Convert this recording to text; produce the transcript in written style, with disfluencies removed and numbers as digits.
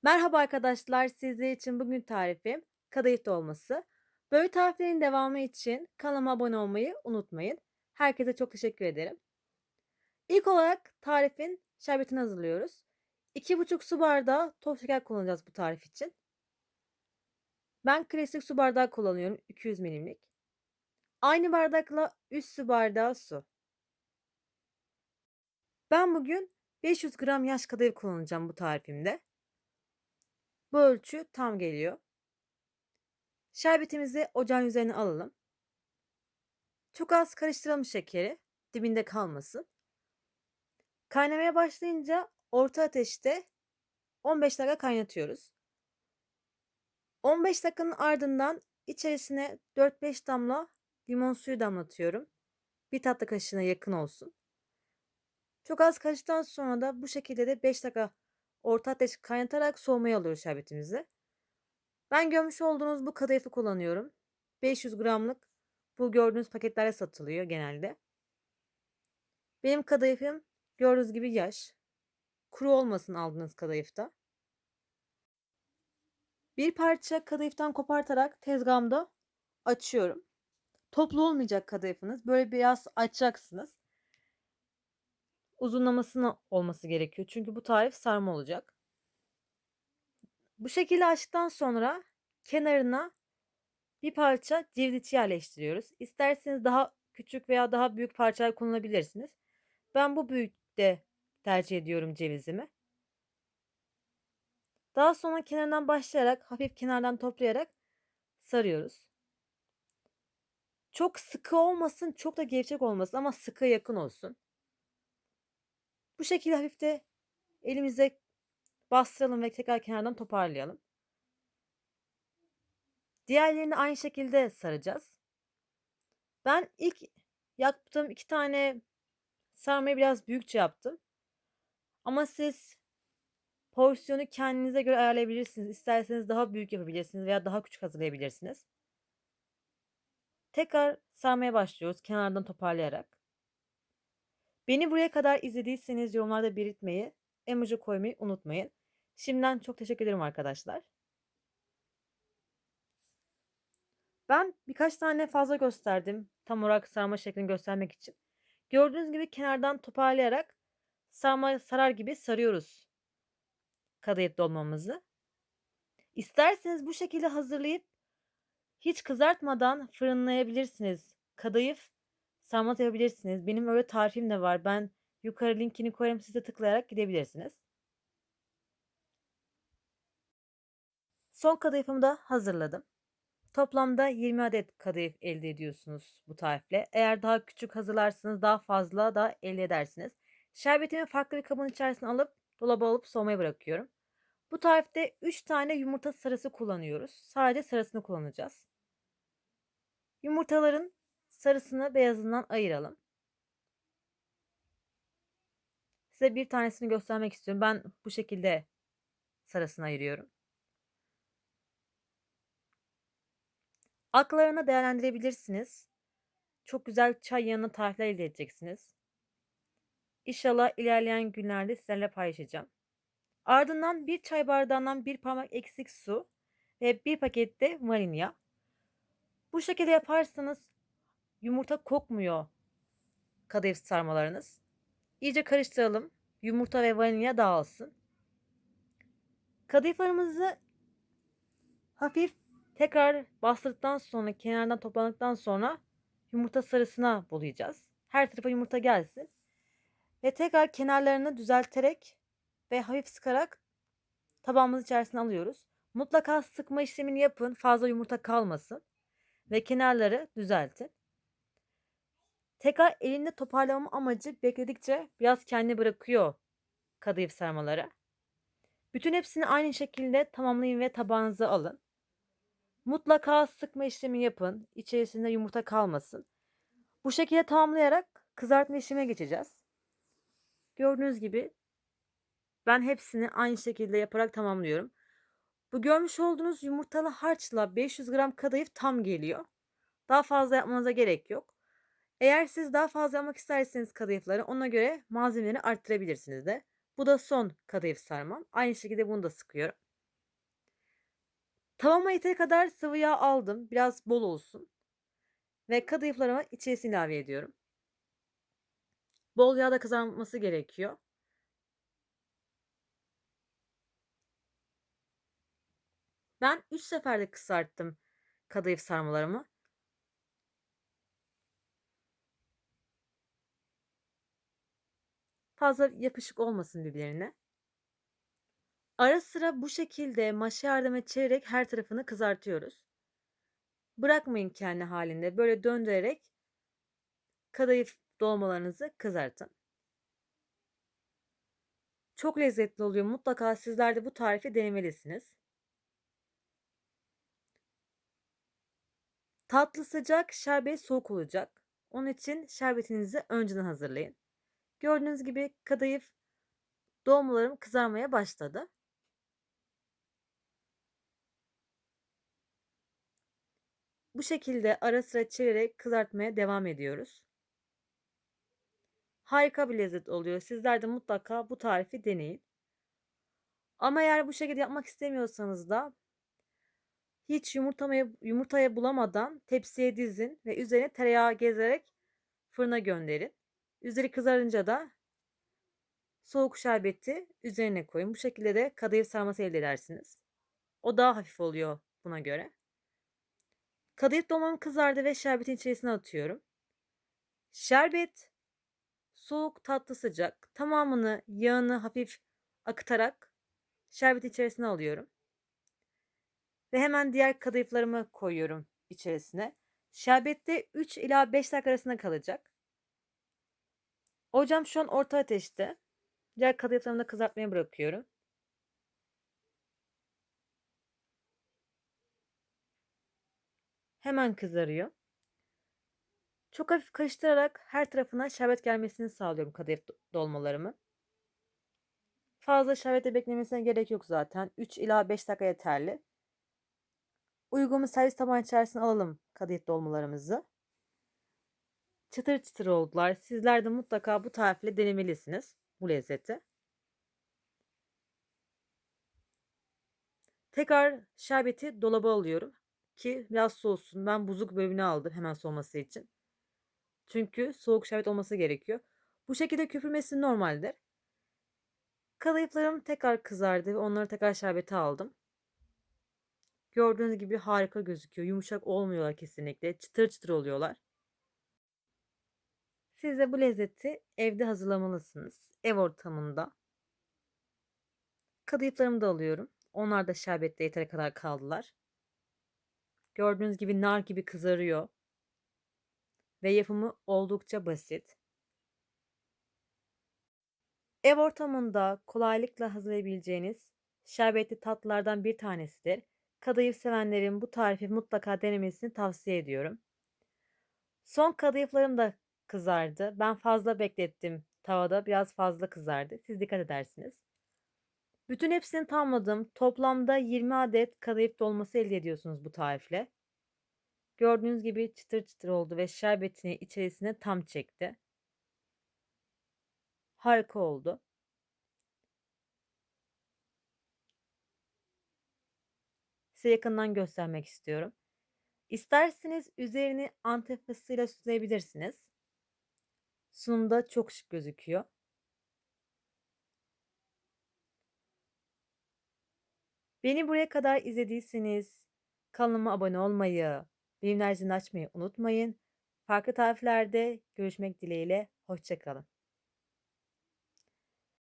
Merhaba arkadaşlar, sizler için bugün tarifim kadayıf dolması. Böyle tariflerin devamı için kanalıma abone olmayı unutmayın. Herkese çok teşekkür ederim. İlk olarak tarifin şerbetini hazırlıyoruz. 2,5 su bardağı toz şeker kullanacağız bu tarif için. Ben klasik su bardağı kullanıyorum, 200 milimlik. Aynı bardakla 3 su bardağı su. Ben bugün 500 gram yaş kadayıf kullanacağım bu tarifimde. Bu ölçü tam geliyor. Şerbetimizi ocağın üzerine alalım. Çok az karıştıralım şekeri, dibinde kalmasın. Kaynamaya başlayınca orta ateşte 15 dakika kaynatıyoruz. 15 dakikanın ardından içerisine 4-5 damla limon suyu damlatıyorum. Bir tatlı kaşığına yakın olsun. Çok az karıştıktan sonra da bu şekilde de 5 dakika orta ateş kaynatarak soğumaya alıyoruz şerbetimizi. Ben görmüş olduğunuz bu kadayıfı kullanıyorum. 500 gramlık bu gördüğünüz paketlerde satılıyor genelde. Benim kadayıfım gördüğünüz gibi yaş. Kuru olmasın aldığınız kadayıfta. Bir parça kadayıftan kopartarak tezgahımda açıyorum. Toplu olmayacak kadayıfınız. Böyle biraz açacaksınız. Uzunlamasına olması gerekiyor. Çünkü bu tarif sarma olacak. Bu şekilde açtıktan sonra kenarına bir parça ceviz içi yerleştiriyoruz. İsterseniz daha küçük veya daha büyük parçalar kullanabilirsiniz. Ben bu büyüklükte tercih ediyorum cevizimi. Daha sonra kenarından başlayarak hafif kenardan toplayarak sarıyoruz. Çok sıkı olmasın, çok da gevşek olmasın ama sıkıya yakın olsun. Bu şekilde hafif de elimizde bastıralım ve tekrar kenardan toparlayalım. Diğerlerini aynı şekilde saracağız. Ben ilk yaptığım 2 tane sarmayı biraz büyükçe yaptım. Ama siz porsiyonu kendinize göre ayarlayabilirsiniz. İsterseniz daha büyük yapabilirsiniz veya daha küçük hazırlayabilirsiniz. Tekrar sarmaya başlıyoruz kenardan toparlayarak. Beni buraya kadar izlediyseniz yorumlarda belirtmeyi, emoji koymayı unutmayın. Şimdiden çok teşekkür ederim arkadaşlar. Ben birkaç tane fazla gösterdim. Tam olarak sarma şeklini göstermek için. Gördüğünüz gibi kenardan toparlayarak sarma sarar gibi sarıyoruz kadayıf dolmamızı. İsterseniz bu şekilde hazırlayıp hiç kızartmadan fırınlayabilirsiniz. Kadayıf sarma yapabilirsiniz. Benim öyle tarifim de var. Ben yukarı linkini koyarım, siz de tıklayarak gidebilirsiniz. Son kadayıfımı da hazırladım. Toplamda 20 adet kadayıf elde ediyorsunuz bu tarifle. Eğer daha küçük hazırlarsanız daha fazla da elde edersiniz. Şerbetimi farklı bir kabın içerisine alıp dolaba alıp soğumaya bırakıyorum. Bu tarifte 3 tane yumurta sarısı kullanıyoruz. Sadece sarısını kullanacağız. Yumurtaların sarısını beyazından ayıralım. Size bir tanesini göstermek istiyorum. Ben bu şekilde sarısını ayırıyorum. Aklarını değerlendirebilirsiniz. Çok güzel çay yanına tarifler elde edeceksiniz. İnşallah ilerleyen günlerde sizlerle paylaşacağım. Ardından bir çay bardağından bir parmak eksik su ve bir paket de vanilya. Bu şekilde yaparsanız yumurta kokmuyor kadayıf sarmalarınız. İyice karıştıralım. Yumurta ve vanilya dağılsın. Kadayıflarımızı hafif tekrar bastırdıktan sonra kenardan topladıktan sonra yumurta sarısına bulayacağız. Her tarafa yumurta gelsin. Ve tekrar kenarlarını düzelterek ve hafif sıkarak tabağımız içerisine alıyoruz. Mutlaka sıkma işlemini yapın. Fazla yumurta kalmasın. Ve kenarları düzeltin. Tekrar elinde toparlamam amacı bekledikçe biraz kendini bırakıyor kadayıf sarmaları. Bütün hepsini aynı şekilde tamamlayın ve tabağınıza alın. Mutlaka sıkma işlemi yapın. İçerisinde yumurta kalmasın. Bu şekilde tamamlayarak kızartma işlemine geçeceğiz. Gördüğünüz gibi ben hepsini aynı şekilde yaparak tamamlıyorum. Bu görmüş olduğunuz yumurtalı harçla 500 gram kadayıf tam geliyor. Daha fazla yapmanıza gerek yok. Eğer siz daha fazla yapmak isterseniz kadayıfları ona göre malzemeleri arttırabilirsiniz de. Bu da son kadayıf sarmam. Aynı şekilde bunu da sıkıyorum. Tavama yeteri kadar sıvı yağ aldım. Biraz bol olsun ve kadayıflarımı içerisine ilave ediyorum. Bol yağda kızarması gerekiyor. Ben 3 seferde kızarttım kadayıf sarmalarımı. Fazla yapışık olmasın birbirine. Ara sıra bu şekilde maşa yardımıyla çevirerek her tarafını kızartıyoruz. Bırakmayın kendi halinde. Böyle döndürerek kadayıf dolmalarınızı kızartın. Çok lezzetli oluyor. Mutlaka sizler de bu tarifi denemelisiniz. Tatlı sıcak, şerbet soğuk olacak. Onun için şerbetinizi önceden hazırlayın. Gördüğünüz gibi kadayıf dolmalarım kızarmaya başladı. Bu şekilde ara sıra çevirerek kızartmaya devam ediyoruz. Harika bir lezzet oluyor. Sizler de mutlaka bu tarifi deneyin. Ama eğer bu şekilde yapmak istemiyorsanız da hiç yumurtaya bulamadan tepsiye dizin ve üzerine tereyağı gezerek fırına gönderin. Üzeri kızarınca da soğuk şerbeti üzerine koyun. Bu şekilde de kadayıf sarması elde edersiniz. O daha hafif oluyor buna göre. Kadayıf dolmam kızardı ve şerbetin içerisine atıyorum. Şerbet soğuk, tatlı, sıcak. Tamamını yağını hafif akıtarak şerbeti içerisine alıyorum. Ve hemen diğer kadayıflarımı koyuyorum içerisine. Şerbette 3 ila 5 dakika arasında kalacak. Ocağım şu an orta ateşte. Diğer kadayıflarımı da kızartmaya bırakıyorum. Hemen kızarıyor. Çok hafif karıştırarak her tarafına şerbet gelmesini sağlıyorum kadayıf dolmalarımı. Fazla şerbete beklemesine gerek yok zaten. 3 ila 5 dakika yeterli. Uygun bir servis tabağı içerisine alalım kadayıf dolmalarımızı. Çıtır çıtır oldular. Sizler de mutlaka bu tarifle denemelisiniz bu lezzeti. Tekrar şerbeti dolaba alıyorum ki biraz soğusun. Ben buzluk bölümüne aldım hemen soğuması için. Çünkü soğuk şerbet olması gerekiyor. Bu şekilde köpürmesi normaldir. Kadayıflarım tekrar kızardı ve onları tekrar şerbete aldım. Gördüğünüz gibi harika gözüküyor. Yumuşak olmuyorlar kesinlikle. Çıtır çıtır oluyorlar. Siz de bu lezzeti evde hazırlamalısınız. Ev ortamında. Kadayıflarımı da alıyorum. Onlar da şerbette yeteri kadar kaldılar. Gördüğünüz gibi nar gibi kızarıyor. Ve yapımı oldukça basit. Ev ortamında kolaylıkla hazırlayabileceğiniz şerbetli tatlılardan bir tanesidir. Kadayıf sevenlerin bu tarifi mutlaka denemesini tavsiye ediyorum. Son kadayıflarım da kızardı. Ben fazla beklettim tavada. Biraz fazla kızardı. Siz dikkat edersiniz. Bütün hepsini tamamladım. Toplamda 20 adet kadayıf dolması elde ediyorsunuz bu tarifle. Gördüğünüz gibi çıtır çıtır oldu ve şerbetini içerisine tam çekti. Harika oldu. Size yakından göstermek istiyorum. İsterseniz üzerini Antep fıstığıyla süsleyebilirsiniz. Sunumda çok şık gözüküyor. Beni buraya kadar izlediyseniz kanalıma abone olmayı, bildirimleri açmayı unutmayın. Farklı tariflerde görüşmek dileğiyle. Hoşça kalın.